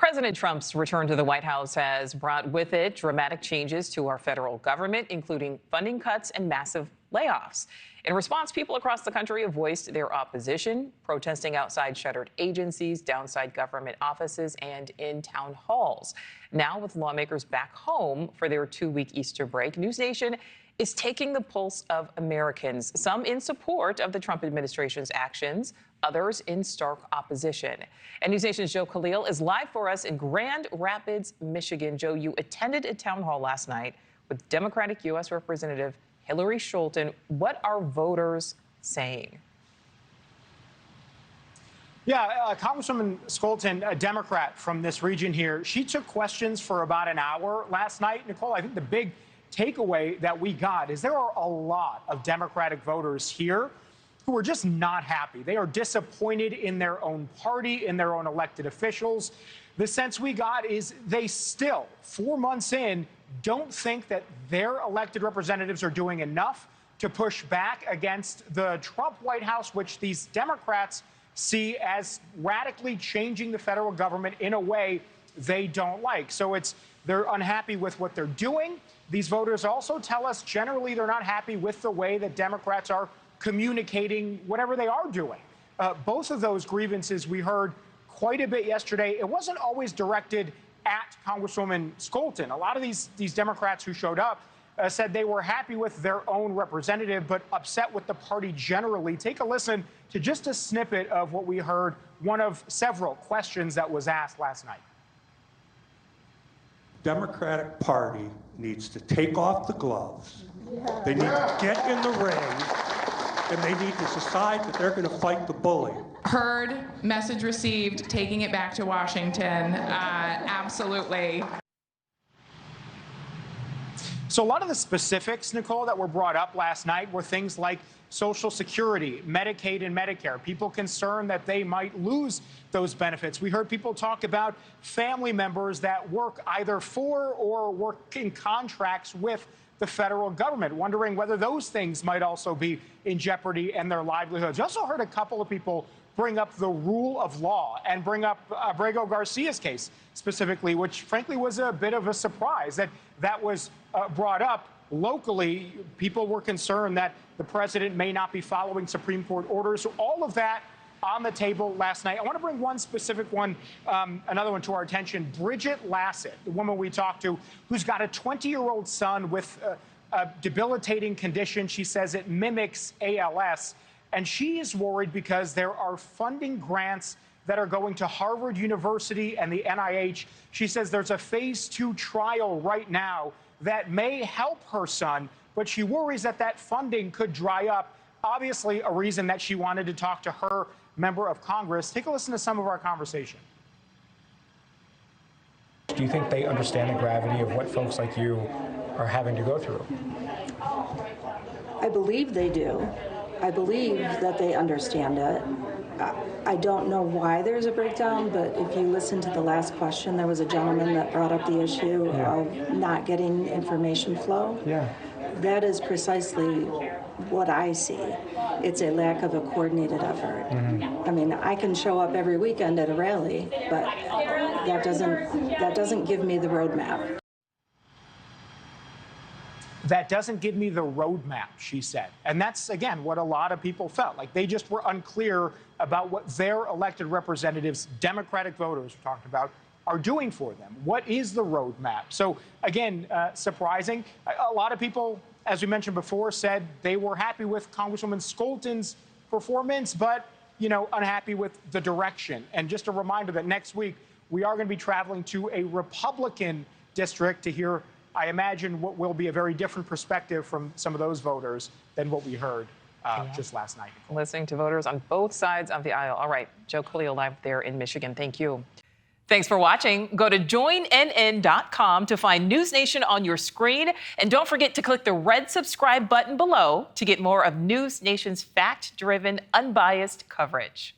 President Trump's return to the White House has brought with it dramatic changes to our federal government, including funding cuts and massive layoffs. In response, people across the country have voiced their opposition, protesting outside shuttered agencies, downside government offices, and in town halls. Now, with lawmakers back home for their 2-week Easter break, NewsNation is taking the pulse of Americans, some in support of the Trump administration's actions, others in stark opposition. And NewsNation's Joe Khalil is live for us in Grand Rapids, Michigan. Joe, you attended a town hall last night with Democratic U.S. Representative Hillary Scholten. What are voters saying? Yeah, Congresswoman Scholten, a Democrat from this region here, she took questions for about an hour last night. Nichole, I think the big takeaway that we got is there are a lot of Democratic voters here who are just not happy. They are disappointed in their own party, in their own elected officials. The sense we got is they still, 4 months in, don't think that their elected representatives are doing enough to push back against the Trump White House, which these Democrats see as radically changing the federal government in a way they don't like. So they're unhappy with what they're doing. These voters also tell us generally they're not happy with the way that Democrats are communicating whatever they are doing. Both of those grievances we heard quite a bit yesterday. It wasn't always directed at Congresswoman Scholten. A lot of these Democrats who showed up said they were happy with their own representative, but upset with the party generally. Take a listen to just a snippet of what we heard, one of several questions that was asked last night. Democratic Party needs to take off the gloves. They need to get in the ring, and they need to decide that they're going to fight the bully. Heard, message received, taking it back to Washington. Absolutely. So a lot of the specifics, Nichole, that were brought up last night were things like Social Security, Medicaid, and Medicare. People concerned that they might lose those benefits. We heard people talk about family members that work either for or work in contracts with the federal government, wondering whether those things might also be in jeopardy and their livelihoods. You also heard a couple of people bring up the rule of law and bring up Abrego Garcia's case specifically, which frankly was a bit of a surprise that was brought up locally. People were concerned that the president may not be following Supreme Court orders. So all of that on the table last night. I want to bring one specific one, another one to our attention. Bridget Lassett, the woman we talked to, who's got a 20-year-old son with a debilitating condition. She says it mimics ALS. And she is worried because there are funding grants that are going to Harvard University and the NIH. She says there's a phase 2 trial right now that may help her son, but she worries that that funding could dry up. Obviously, a reason that she wanted to talk to her member of Congress. Take a listen to some of our conversation. Do you think they understand the gravity of what folks like you are having to go through? I believe they do. I believe that they understand it. I don't know why there's a breakdown, but if you listen to the last question, there was a gentleman that brought up the issue of not getting information flow. Yeah. That is precisely what I see. It's a lack of a coordinated effort. I mean, I can show up every weekend at a rally, but that doesn't give me the roadmap. That doesn't give me the roadmap, she said. And that's, again, what a lot of people felt. Like they just were unclear about what their elected representatives, Democratic voters we're talking about, are doing for them. What is the roadmap? So, again, surprising. A lot of people, as we mentioned before, said they were happy with Congresswoman Scholten's performance, but, unhappy with the direction. And just a reminder that next week we are going to be traveling to a Republican district to hear, I imagine, what will be a very different perspective from some of those voters than what we heard just last night. Listening to voters on both sides of the aisle. All right, Joe Khalil live there in Michigan. Thank you. Thanks for watching. Go to joinnn.com to find NewsNation on your screen. And don't forget to click the red subscribe button below to get more of NewsNation's fact-driven, unbiased coverage.